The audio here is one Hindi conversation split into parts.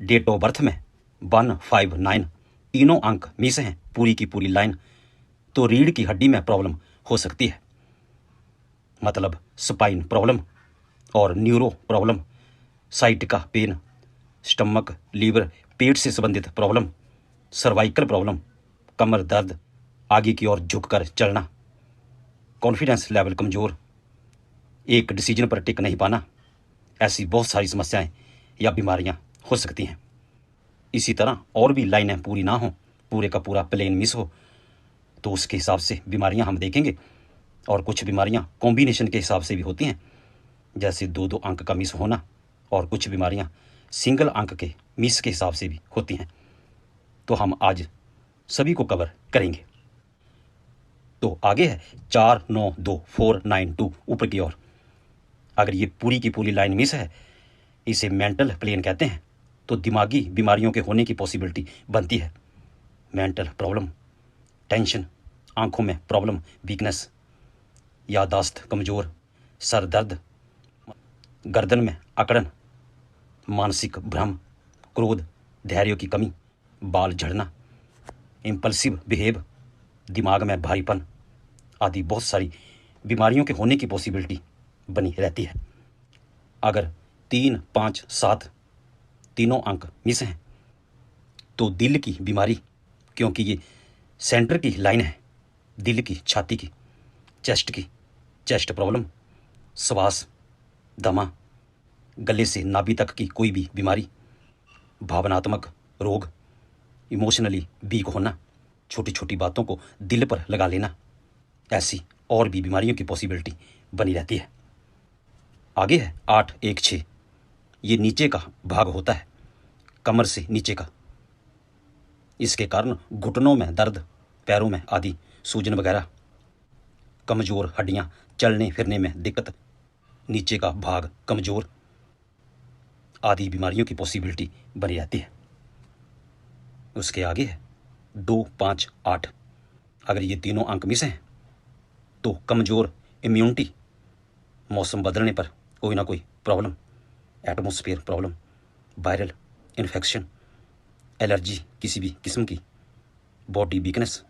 डेट ऑफ बर्थ में 159 तीनों अंक मिस हैं, पूरी की पूरी लाइन, तो रीढ़ की हड्डी में प्रॉब्लम हो सकती है। मतलब स्पाइन प्रॉब्लम और न्यूरो प्रॉब्लम, साइट का पेन, स्टमक, लीवर, पेट से संबंधित प्रॉब्लम, सर्वाइकल प्रॉब्लम, कमर दर्द, आगे की ओर झुककर चलना, कॉन्फिडेंस लेवल कमज़ोर, एक डिसीजन पर टिक नहीं पाना, ऐसी बहुत सारी समस्याएं या बीमारियां हो सकती हैं। इसी तरह और भी लाइनें पूरी ना हो, पूरे का पूरा प्लेन मिस हो, तो उसके हिसाब से बीमारियां हम देखेंगे। और कुछ बीमारियां कॉम्बिनेशन के हिसाब से भी होती हैं, जैसे 2-2 अंक का मिस होना, और कुछ बीमारियां सिंगल अंक के मिस के हिसाब से भी होती हैं। तो हम आज सभी को कवर करेंगे। तो आगे है 492492 ऊपर की ओर। अगर ये पूरी की पूरी लाइन मिस है, इसे मेंटल प्लेन कहते हैं, तो दिमागी बीमारियों के होने की पॉसिबिलिटी बनती है। मेंटल प्रॉब्लम, टेंशन, आंखों में प्रॉब्लम, वीकनेस, याददाश्त कमज़ोर, सर दर्द, गर्दन में अकड़न, मानसिक भ्रम, क्रोध, धैर्य की कमी, बाल झड़ना, इम्पल्सिव बिहेव, दिमाग में भारीपन आदि बहुत सारी बीमारियों के होने की पॉसिबिलिटी बनी रहती है। अगर 3, 5, 7 तीनों अंक मिस हैं, तो दिल की बीमारी, क्योंकि ये सेंटर की लाइन है, दिल की, छाती की, चेस्ट प्रॉब्लम, श्वास, दमा, गले से नाभि तक की कोई भी बीमारी, भावनात्मक रोग, इमोशनली वीक होना, छोटी छोटी बातों को दिल पर लगा लेना, ऐसी और भी बीमारियों की पॉसिबिलिटी बनी रहती है। आगे है 816, ये नीचे का भाग होता है, कमर से नीचे का। इसके कारण घुटनों में दर्द, पैरों में आदि सूजन वगैरह, कमज़ोर हड्डियां, चलने फिरने में दिक्कत, नीचे का भाग कमज़ोर आदि बीमारियों की पॉसिबिलिटी बनी रहती है। उसके आगे है 2, 5, 8। अगर ये तीनों अंक मिस हैं, तो कमज़ोर इम्यूनिटी, मौसम बदलने पर कोई ना कोई problem, atmosphere problem, viral infection, allergy किसी भी किस्म की, बॉडी वीकनेस,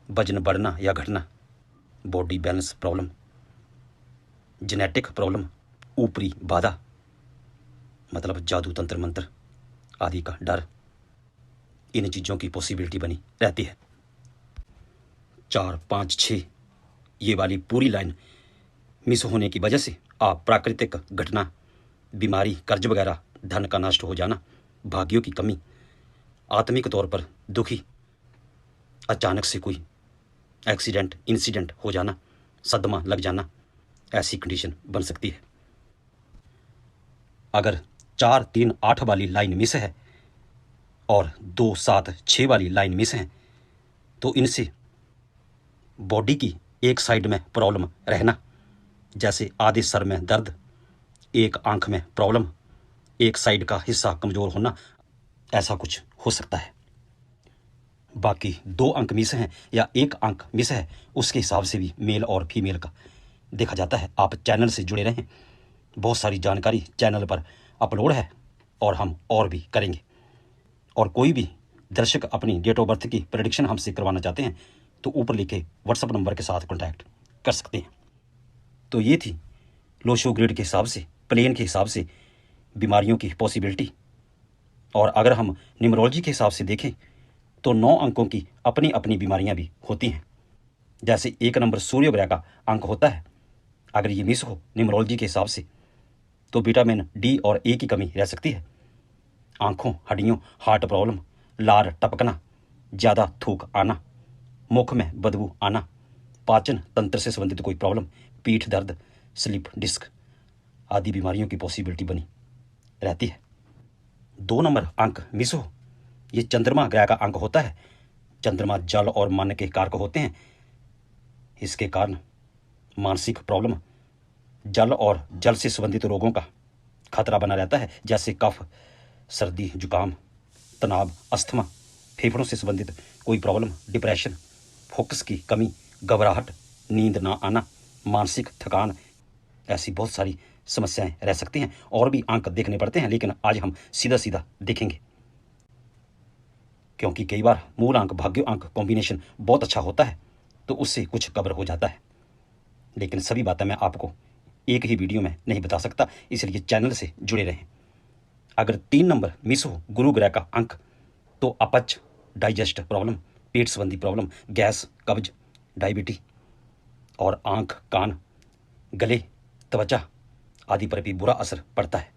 वजन बढ़ना या घटना, body balance problem, genetic problem, ऊपरी बाधा, मतलब जादू तंत्र मंत्र आदि का डर, इन चीज़ों की पॉसिबिलिटी बनी रहती है। 4, 5, 6 ये वाली पूरी लाइन मिस होने की वजह से आप प्राकृतिक घटना, बीमारी, कर्ज वगैरह, धन का नष्ट हो जाना, भाग्यों की कमी, आत्मिक तौर पर दुखी, अचानक से कोई एक्सीडेंट, इंसिडेंट हो जाना, सदमा लग जाना, ऐसी कंडीशन बन सकती है। अगर 4, 3, 8 वाली लाइन मिस है और 2, 7, 6 वाली लाइन मिस है, तो इनसे बॉडी की एक साइड में प्रॉब्लम रहना, जैसे आधे सर में दर्द, एक आंख में प्रॉब्लम, एक साइड का हिस्सा कमज़ोर होना, ऐसा कुछ हो सकता है। बाकी 2 अंक मिस हैं या 1 अंक मिस है, उसके हिसाब से भी मेल और फीमेल का देखा जाता है। आप चैनल से जुड़े रहें, बहुत सारी जानकारी चैनल पर अपलोड है और हम और भी करेंगे। और कोई भी दर्शक अपनी डेट ऑफ बर्थ की प्रेडिक्शन हमसे करवाना चाहते हैं, तो ऊपर लिखे व्हाट्सएप नंबर के साथ कॉन्टैक्ट कर सकते हैं। तो ये थी लोशो ग्रिड के हिसाब से, प्लेन के हिसाब से बीमारियों की पॉसिबिलिटी। और अगर हम न्यूमरोलॉजी के हिसाब से देखें, तो 9 अंकों की अपनी अपनी बीमारियां भी होती हैं। जैसे 1 नंबर सूर्य ग्रह का अंक होता है, अगर ये मिस हो न्यूमरोलॉजी के हिसाब से, तो विटामिन डी और ए की कमी रह सकती है। आंखों, हड्डियों, हार्ट प्रॉब्लम, लार टपकना, ज़्यादा थूक आना, मुख में बदबू आना, पाचन तंत्र से संबंधित कोई प्रॉब्लम, पीठ दर्द, स्लिप डिस्क आदि बीमारियों की पॉसिबिलिटी बनी रहती है। 2 नंबर अंक मिस हो, ये चंद्रमा ग्रह का अंक होता है। चंद्रमा जल और मन के कारक होते हैं। इसके कारण मानसिक प्रॉब्लम, जल और जल से संबंधित रोगों का खतरा बना रहता है, जैसे कफ, सर्दी, जुकाम, तनाव, अस्थमा, फेफड़ों से संबंधित कोई प्रॉब्लम, डिप्रेशन, फोकस की कमी, घबराहट, नींद ना आना, मानसिक थकान, ऐसी बहुत सारी समस्याएं रह सकती हैं और भी अंक देखने पड़ते हैं, लेकिन आज हम सीधा सीधा देखेंगे, क्योंकि कई बार मूल अंक भाग्य अंक कॉम्बिनेशन बहुत अच्छा होता है तो उससे कुछ कवर हो जाता है, लेकिन सभी बातें मैं आपको एक ही वीडियो में नहीं बता सकता, इसलिए चैनल से जुड़े रहें। अगर 3 नंबर मिस हो गुरु ग्रह का अंक तो अपच, डाइजेस्ट प्रॉब्लम, पेट संबंधी प्रॉब्लम, गैस, कब्ज, डायबिटीज और आंख, कान, गले, त्वचा आदि पर भी बुरा असर पड़ता है।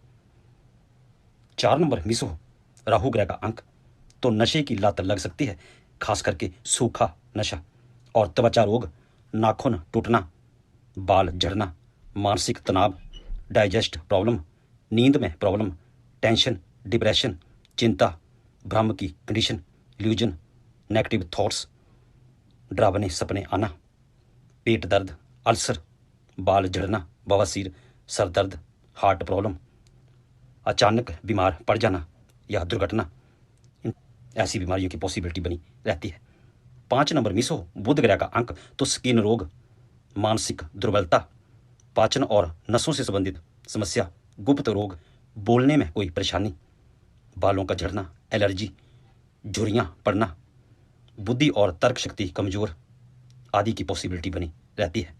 4 नंबर मिस हो राहु ग्रह का अंक तो नशे की लत लग सकती है, खास करके सूखा नशा और त्वचा रोग, नाखून टूटना, बाल झड़ना, मानसिक तनाव, डाइजेस्ट प्रॉब्लम, नींद में प्रॉब्लम, टेंशन, डिप्रेशन, चिंता, भ्रम की कंडीशन, इल्यूजन, नेगेटिव थॉट्स, डरावने सपने आना, पेट दर्द, अल्सर, बाल झड़ना, बवासीर, सर दर्द, हार्ट प्रॉब्लम, अचानक बीमार पड़ जाना या दुर्घटना, ऐसी बीमारियों की पॉसिबिलिटी बनी रहती है। 5 नंबर मिस हो बुध ग्रह का अंक तो स्किन रोग, मानसिक दुर्बलता, पाचन और नसों से संबंधित समस्या, गुप्त रोग, बोलने में कोई परेशानी, बालों का झड़ना, एलर्जी, झुर्रियां पड़ना, बुद्धि और तर्क शक्ति कमजोर आदि की पॉसिबिलिटी बनी रहती है।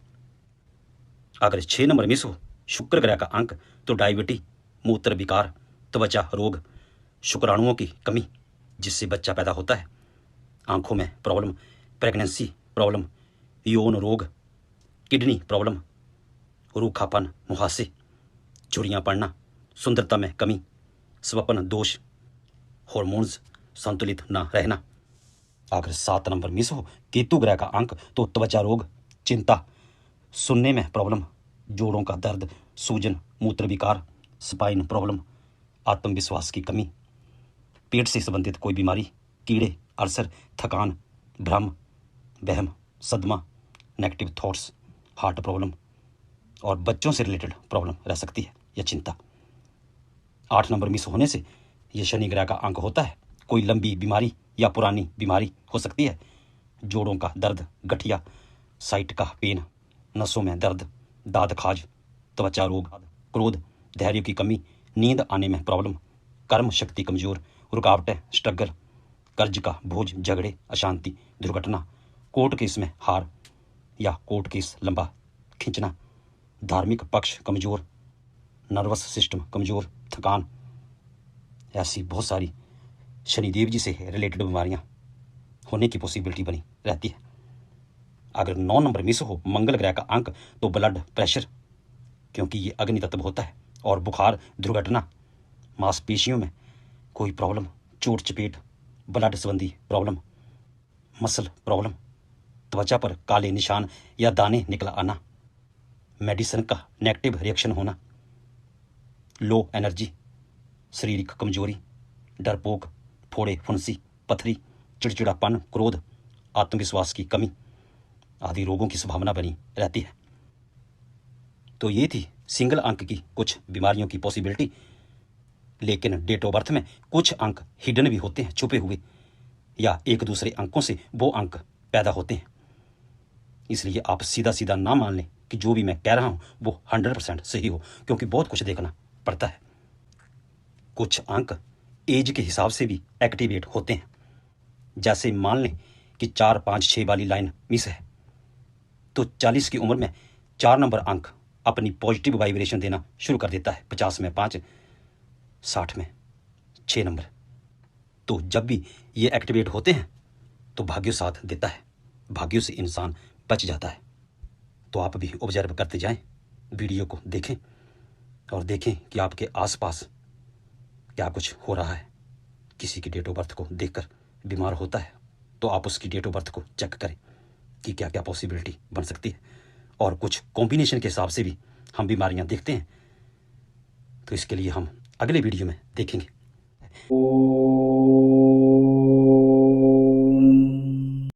अगर 6 नंबर मिस हो शुक्र ग्रह का अंक तो डायबिटीज, मूत्र विकार, त्वचा रोग, शुक्राणुओं की कमी जिससे बच्चा पैदा होता है, आंखों में प्रॉब्लम, प्रेगनेंसी प्रॉब्लम, यौन रोग, किडनी प्रॉब्लम, रूखापन, मुहासे, झुर्रियां पड़ना, सुंदरता में कमी, स्वप्न दोष, हॉर्मोन्स संतुलित न रहना। अगर 7 नंबर मिस हो केतु ग्रह का अंक तो त्वचा रोग, चिंता, सुनने में प्रॉब्लम, जोड़ों का दर्द, सूजन, मूत्र विकार, स्पाइन प्रॉब्लम, आत्मविश्वास की कमी, पेट से संबंधित कोई बीमारी, कीड़े, अल्सर, थकान, भ्रम, वहम, सदमा, नेगेटिव थॉट्स, हार्ट प्रॉब्लम और बच्चों से रिलेटेड प्रॉब्लम रह सकती है या चिंता। 8 नंबर मिस होने से यह शनि ग्रह का अंक होता है, कोई लंबी बीमारी या पुरानी बीमारी हो सकती है, जोड़ों का दर्द, गठिया, साइट का पेन, नसों में दर्द, दाद खाज, त्वचा रोग, क्रोध, धैर्य की कमी, नींद आने में प्रॉब्लम, कर्म शक्ति कमजोर, रुकावटें, स्ट्रगल, कर्ज का बोझ, झगड़े, अशांति, दुर्घटना, कोर्ट केस में हार या कोर्ट केस लंबा खींचना, धार्मिक पक्ष कमजोर, नर्वस सिस्टम कमजोर, थकान, ऐसी बहुत सारी शनिदेव जी से रिलेटेड बीमारियां होने की पॉसिबिलिटी बनी रहती है। अगर 9 नंबर मिस हो मंगल ग्रह का अंक तो ब्लड प्रेशर, क्योंकि ये अग्नि तत्व होता है, और बुखार, दुर्घटना, मांसपेशियों में कोई प्रॉब्लम, चोट चपेट, ब्लड संबंधी प्रॉब्लम, मसल प्रॉब्लम, त्वचा पर काले निशान या दाने निकल आना, मेडिसिन का नेगेटिव रिएक्शन होना, लो एनर्जी, शारीरिक कमजोरी, डरपोक, फोड़े फुंसी, पथरी, चिड़चिड़ापन, क्रोध, आत्मविश्वास की कमी आदि रोगों की संभावना बनी रहती है। तो ये थी सिंगल अंक की कुछ बीमारियों की पॉसिबिलिटी, लेकिन डेट ऑफ बर्थ में कुछ अंक हिडन भी होते हैं, छुपे हुए, या एक दूसरे अंकों से वो अंक पैदा होते हैं। इसलिए आप सीधा सीधा ना मान लें कि जो भी मैं कह रहा हूं वो 100% सही हो, क्योंकि बहुत कुछ देखना पड़ता है। कुछ अंक एज के हिसाब से भी एक्टिवेट होते हैं। जैसे मान लें कि 4, 5, 6 वाली लाइन मिस है तो 40 की उम्र में 4 नंबर अंक अपनी पॉजिटिव वाइब्रेशन देना शुरू कर देता है। 50 में 5, 60 में 6 नंबर। तो जब भी ये एक्टिवेट होते हैं तो भाग्य साथ देता है, भाग्यों से इंसान बच जाता है। तो आप भी ऑब्जर्व करते जाएं, वीडियो को देखें और देखें कि आपके आसपास क्या कुछ हो रहा है। किसी की डेट ऑफ बर्थ को देखकर बीमार होता है तो आप उसकी डेट ऑफ बर्थ को चेक करें कि क्या क्या पॉसिबिलिटी बन सकती है, और कुछ कॉम्बिनेशन के हिसाब से भी हम बीमारियां देखते हैं। तो इसके लिए हम अगले वीडियो में देखेंगे।